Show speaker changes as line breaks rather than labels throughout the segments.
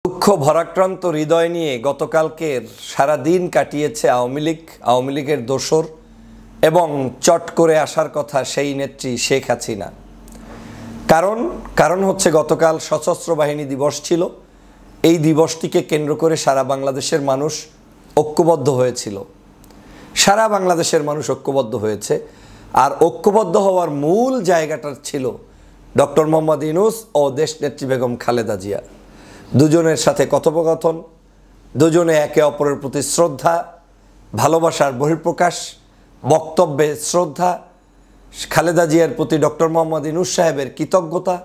দুঃখ ভরাক্রান্ত হৃদয় নিয়ে গতকালকের সারা দিন কাটিয়েছে আওয়ামী লীগের দোসর এবং চট করে আসার কথা সেই নেত্রী শেখ হাসিনা। কারণ হচ্ছে গতকাল সশস্ত্র বাহিনী দিবস ছিল। এই দিবসটিকে কেন্দ্র করে সারা বাংলাদেশের মানুষ ঐক্যবদ্ধ হয়েছিল। সারা বাংলাদেশের মানুষ ঐক্যবদ্ধ হয়েছে, আর ঐক্যবদ্ধ হওয়ার মূল জায়গাটা ছিল ডক্টর মোহাম্মদ ইউনূস ও দেশনেত্রী বেগম খালেদা জিয়া। দুজনের সাথে কথোপকথন, দুজনে একে অপরের প্রতি শ্রদ্ধা, ভালোবাসার বহিঃপ্রকাশ, বক্তব্যে শ্রদ্ধা, খালেদা জিয়ার প্রতি ডক্টর মোহাম্মদ ইউনূস সাহেবের কৃতজ্ঞতা,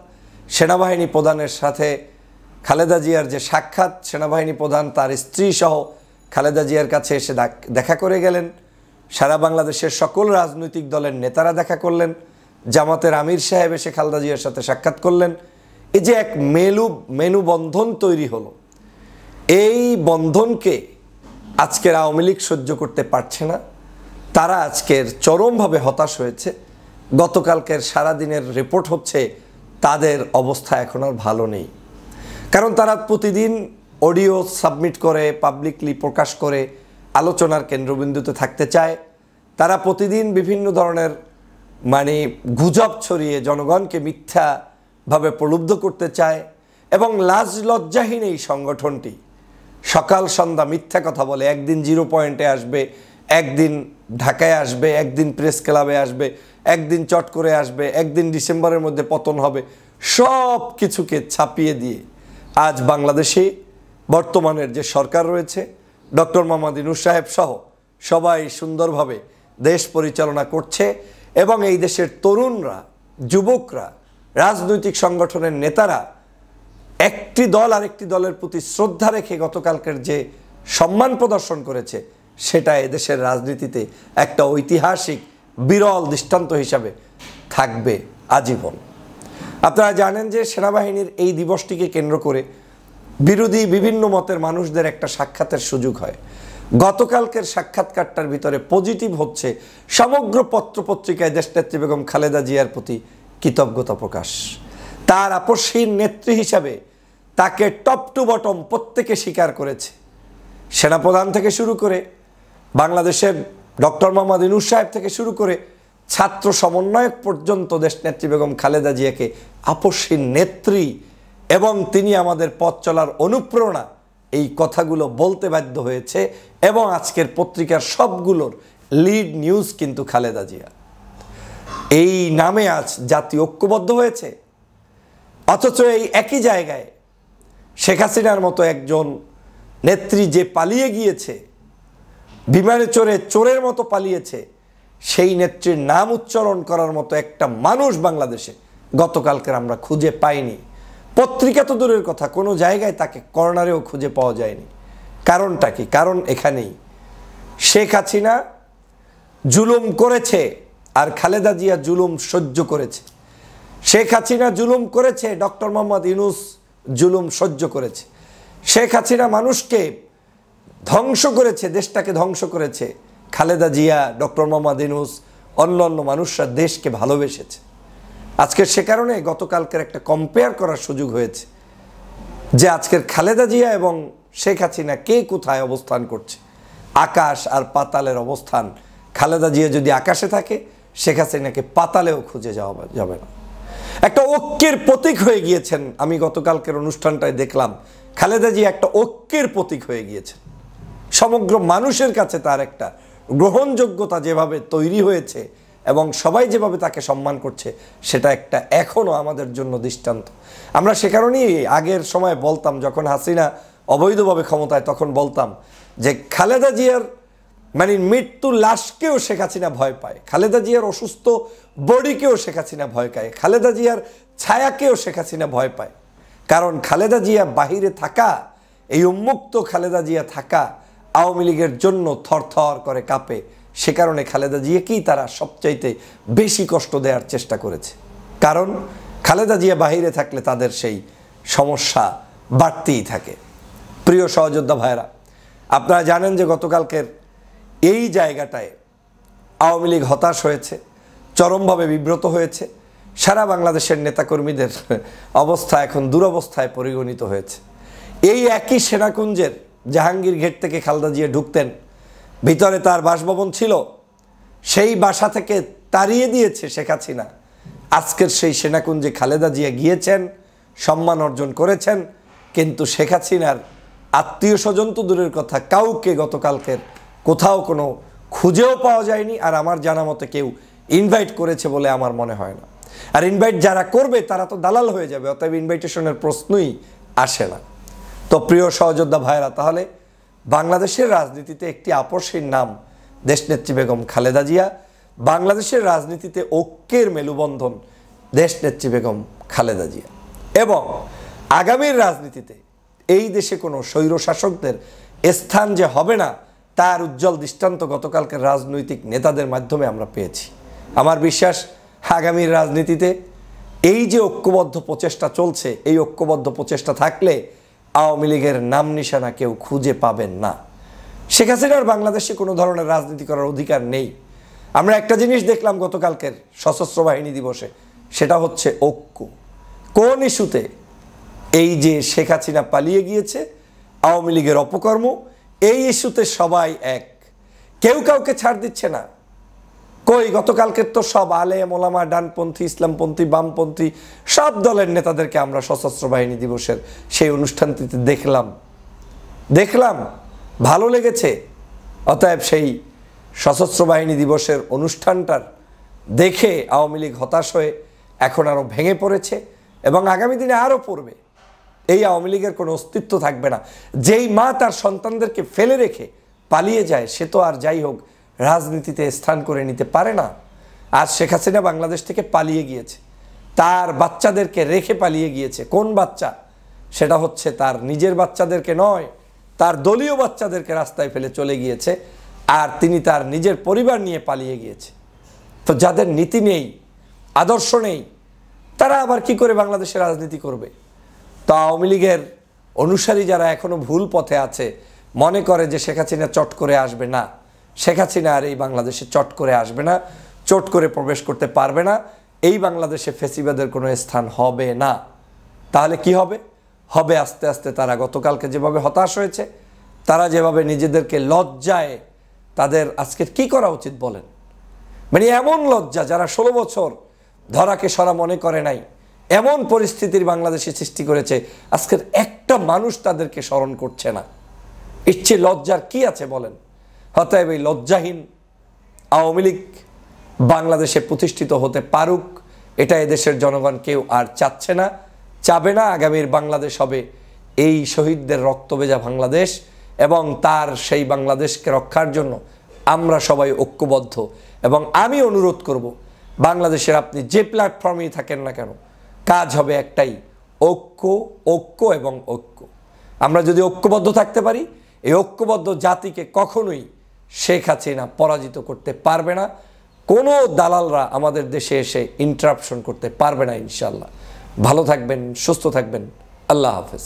সেনাবাহিনী প্রধানের সাথে খালেদা জিয়ার যে সাক্ষাৎ, সেনাবাহিনী প্রধান তার স্ত্রী সহ খালেদা জিয়ার কাছে এসে দেখা করে গেলেন। সারা বাংলাদেশের সকল রাজনৈতিক দলের নেতারা দেখা করলেন। জামাতের আমির সাহেব এসে খালেদা জিয়ার সাথে সাক্ষাৎ করলেন। এই যে এক মেনুবন্ধন তৈরি হলো, এই বন্ধনকে আজকের আওয়ামী লীগ সহ্য করতে পারছে না। তারা আজকের চরমভাবে হতাশ হয়েছে। গতকালকের সারাদিনের রিপোর্ট হচ্ছে তাদের অবস্থা এখন আর ভালো নেই। কারণ তারা প্রতিদিন অডিও সাবমিট করে, পাবলিকলি প্রকাশ করে আলোচনার কেন্দ্রবিন্দুতে থাকতে চায়। তারা প্রতিদিন বিভিন্ন ধরনের গুজব ছড়িয়ে জনগণকে মিথ্যাভাবে প্রলুব্ধ করতে চায় এবং লাজ লজ্জাহীন এই সংগঠনটি সকাল সন্ধ্যা মিথ্যা কথা বলে। একদিন 0 পয়েন্টে আসবে, একদিন ঢাকায় আসবে, একদিন প্রেস ক্লাবে আসবে, একদিন চট করে আসবে, একদিন ডিসেম্বরের মধ্যে পতন হবে। সব কিছুকে ছাপিয়ে দিয়ে আজ বাংলাদেশে বর্তমানের যে সরকার রয়েছে, ডক্টর মোহাম্মদ ইউনূস সাহেব সহ সবাই সুন্দরভাবে দেশ পরিচালনা করছে এবং এই দেশের তরুণরা, যুবকরা, রাজনৈতিক সংগঠনের নেতারা একটি দল আরেকটি দলের প্রতি শ্রদ্ধা রেখে গতকালকের যে সম্মান প্রদর্শন করেছে, সেটা এদেশের রাজনীতিতে একটা ঐতিহাসিক বিরল দৃষ্টান্ত হিসাবে থাকবে আজীবন। আপনারা জানেন যে সেনাবাহিনীর এই দিবসটিকে কেন্দ্র করে বিরোধী বিভিন্ন মতের মানুষদের একটা সাক্ষাতের সুযোগ হয়। গতকালকের সাক্ষাৎকারটার ভিতরে পজিটিভ হচ্ছে সমগ্র পত্রপত্রিকায় দেশনেত্রী বেগম খালেদা জিয়ার প্রতি কৃতজ্ঞতা প্রকাশ। তার আপসহীন নেত্রী হিসাবে তাকে টপ টু বটম প্রত্যেকে স্বীকার করেছে। সেনাপ্রধান থেকে শুরু করে বাংলাদেশের ডক্টর মোহাম্মদ ইউনূস সাহেব থেকে শুরু করে ছাত্র সমন্বয়ক পর্যন্ত দেশনেত্রী বেগম খালেদা জিয়াকে আপসহীন নেত্রী এবং তিনি আমাদের পথ চলার অনুপ্রেরণা, এই কথাগুলো বলতে বাধ্য হয়েছে। এবং আজকের পত্রিকার সবগুলোর লিড নিউজ কিন্তু খালেদা জিয়া। এই নামে আজ জাতি ঐক্যবদ্ধ হয়েছে। অথচ এই একই জায়গায় শেখ হাসিনার মতো একজন নেত্রী যে পালিয়ে গিয়েছে, বিমানে চড়ে চোরের মতো পালিয়েছে, সেই নেত্রীর নাম উচ্চারণ করার মতো একটা মানুষ বাংলাদেশে গতকালকের আমরা খুঁজে পাইনি। পত্রিকা তো দূরের কথা, কোনো জায়গায় তাকে কর্নারেও খুঁজে পাওয়া যায়নি। কারণটা কি? কারণ এখানেই শেখ হাসিনা জুলুম করেছে আর খালেদা জিয়া জুলুম সহ্য করেছে। শেখ হাসিনা জুলুম করেছে, ডক্টর মোহাম্মদ ইউনূস জুলুম সহ্য করেছে। শেখ হাসিনা মানুষকে ধ্বংস করেছে, দেশটাকে ধ্বংস করেছে। খালেদা জিয়া, ডক্টর মোহাম্মদ ইউনূস, অন্য মানুষরা দেশকে ভালোবেসেছে। আজকের সে কারণে গতকালকের একটা কম্পেয়ার করার সুযোগ হয়েছে যে আজকের খালেদা জিয়া এবং শেখ হাসিনা কে কোথায় অবস্থান করছে। আকাশ আর পাতালের অবস্থান। খালেদা জিয়া যদি আকাশে থাকে, শেখ হাসিনাকে পাতালেও খুঁজে যাওয়া যাবে না। একটা ঐক্যের প্রতীক হয়ে গিয়েছেন। আমি গতকালকের অনুষ্ঠানটায় দেখলাম খালেদা জিয়া একটা ঐক্যের প্রতীক হয়ে গিয়েছেন। সমগ্র মানুষের কাছে তার একটা গ্রহণযোগ্যতা যেভাবে তৈরি হয়েছে এবং সবাই যেভাবে তাকে সম্মান করছে, সেটা একটা এখনও আমাদের জন্য দৃষ্টান্ত। আমরা সে কারণেই আগের সময় বলতাম, যখন হাসিনা অবৈধভাবে ক্ষমতায়, তখন বলতাম যে খালেদা জিয়ার মৃত্যুর লাশকেও শেখ হাসিনা ভয় পায়, খালেদা জিয়ার অসুস্থ বডিকেও শেখ হাসিনা ভয় পায়, খালেদা জিয়ার ছায়াকেও শেখ হাসিনা ভয় পায়। কারণ খালেদা জিয়া বাহিরে থাকা, এই উন্মুক্ত খালেদা জিয়া থাকা আওয়ামী লীগের জন্য থরথর করে কাঁপে। সে কারণে খালেদা জিয়াকেই তারা সবচাইতে বেশি কষ্ট দেওয়ার চেষ্টা করেছে। কারণ খালেদা জিয়া বাহিরে থাকলে তাদের সেই সমস্যা বাড়তেই থাকে। প্রিয় সহযোদ্ধা ভাইরা, আপনারা জানেন যে গতকালকের এই জায়গাটায় আওয়ামী লীগ হতাশ হয়েছে, চরমভাবে বিব্রত হয়েছে। সারা বাংলাদেশের নেতাকর্মীদের অবস্থা এখন দুরবস্থায় পরিগণিত হয়েছে। এই একই সেনাকুঞ্জের জাহাঙ্গীর গেট থেকে খালেদা জিয়া ঢুকতেন, ভিতরে তার বাসভবন ছিল, সেই বাসা থেকে তাড়িয়ে দিয়েছে শেখ হাসিনা। আজকের সেই সেনাকুঞ্জে খালেদা জিয়া গিয়েছেন, সম্মান অর্জন করেছেন, কিন্তু শেখ হাসিনার আত্মীয় স্বজন তো দূরের কথা, কাউকে গতকালকের কোথাও কোনো খুঁজেও পাওয়া যায়নি। আর আমার জানা মতে কেউ ইনভাইট করেছে বলে আমার মনে হয় না। আর ইনভাইট যারা করবে তারা তো দালাল হয়ে যাবে, অতএব ইনভাইটেশনের প্রশ্নই আসে না। তো প্রিয় সহযোদ্ধা ভাইরা, তাহলে বাংলাদেশের রাজনীতিতে একটি আপসীর নাম দেশনেত্রী বেগম খালেদা জিয়া, বাংলাদেশের রাজনীতিতে ঐক্যের মেলুবন্ধন দেশনেত্রী বেগম খালেদা জিয়া, এবং আগামীর রাজনীতিতে এই দেশে কোনো স্বৈরশাসকদের স্থান যে হবে না তার উজ্জ্বল দৃষ্টান্ত গতকালকের রাজনৈতিক নেতাদের মাধ্যমে আমরা পেয়েছি। আমার বিশ্বাস আগামীর রাজনীতিতে এই যে ঐক্যবদ্ধ প্রচেষ্টা চলছে, এই ঐক্যবদ্ধ প্রচেষ্টা থাকলে আওয়ামী লীগের নাম নিশানা কেউ খুঁজে পাবেন না। শেখ হাসিনার বাংলাদেশে কোনো ধরনের রাজনীতি করার অধিকার নেই। আমরা একটা জিনিস দেখলাম গতকালকের সশস্ত্র বাহিনী দিবসে, সেটা হচ্ছে ঐক্য। কোন ইস্যুতে? এই যে শেখ হাসিনা পালিয়ে গিয়েছে, আওয়ামী লীগের অপকর্ম, এই ইস্যুতে সবাই এক, কেউ কাউকে ছাড় দিচ্ছে না। কই গতকালকের তো সব আলেম ওলামা, ডানপন্থী, ইসলামপন্থী, বামপন্থী সব দলের নেতাদেরকে আমরা সশস্ত্র বাহিনী দিবসের সেই অনুষ্ঠানটিতে দেখলাম, ভালো লেগেছে। অতএব সেই সশস্ত্র বাহিনী দিবসের অনুষ্ঠানটার দেখে আওয়ামী লীগ হতাশ হয়ে এখন আরও ভেঙে পড়েছে এবং আগামী দিনে আরও পড়বে। এই আওয়ামী লীগের কোনো অস্তিত্ব থাকবে না। যেই মা তার সন্তানদেরকে ফেলে রেখে পালিয়ে যায়, সে তো আর যাই হোক রাজনীতিতে স্থান করে নিতে পারে না। আজ শেখ হাসিনা বাংলাদেশ থেকে পালিয়ে গিয়েছে, তার বাচ্চাদেরকে রেখে পালিয়ে গিয়েছে। কোন বাচ্চা? সেটা হচ্ছে তার নিজের বাচ্চাদেরকে নয়, তার দলীয় বাচ্চাদেরকে রাস্তায় ফেলে চলে গিয়েছে, আর তিনি তার নিজের পরিবার নিয়ে পালিয়ে গিয়েছে। তো যাদের নীতি নেই, আদর্শ নেই, তারা আবার কি করে বাংলাদেশে রাজনীতি করবে? তো আওয়ামী লীগের অনুসারী যারা এখনো ভুল পথে আছে, মনে করে যে শেখ হাসিনা চট করে আসবে না, শেখ হাসিনা আর এই বাংলাদেশে চট করে আসবে না, চট করে প্রবেশ করতে পারবে না, এই বাংলাদেশে ফ্যাসিবাদের কোনো স্থান হবে না। তাহলে কি হবে? হবে আস্তে আস্তে তারা গতকালকে যেভাবে হতাশ হয়েছে, তারা যেভাবে নিজেদেরকে লজ্জায়, তাদের আজকে কি করা উচিত বলেন? মানে এমন লজ্জা, যারা 16 বছর ধরাকে সরা মনে করে নাই, এমন পরিস্থিতির বাংলাদেশে সৃষ্টি করেছে, আজকের একটা মানুষ তাদেরকে স্মরণ করছে না। ইচ্ছে লজ্জার কি আছে বলেন? অতএব এই লজ্জাহীন আওয়ামী লীগ বাংলাদেশে প্রতিষ্ঠিত হতে পারুক, এটা এদেশের জনগণ কেউ আর চাচ্ছে না, চাবে না। আগামীর বাংলাদেশ হবে এই শহীদদের রক্তভেজা বাংলাদেশ, এবং তার সেই বাংলাদেশকে রক্ষার জন্য আমরা সবাই ঐক্যবদ্ধ। এবং আমি অনুরোধ করব, বাংলাদেশের আপনি যে প্ল্যাটফর্মেই থাকেন না কেন, কাজ হবে একটাই, ঐক্য, ঐক্য এবং ঐক্য। আমরা যদি ঐক্যবদ্ধ থাকতে পারি, এই ঐক্যবদ্ধ জাতিকে কখনোই শেখ হাসিনা পরাজিত করতে পারবে না। কোনো দালালরা আমাদের দেশে এসে ইন্টারাপশন করতে পারবে না ইনশাল্লাহ। ভালো থাকবেন, সুস্থ থাকবেন, আল্লাহ হাফেজ।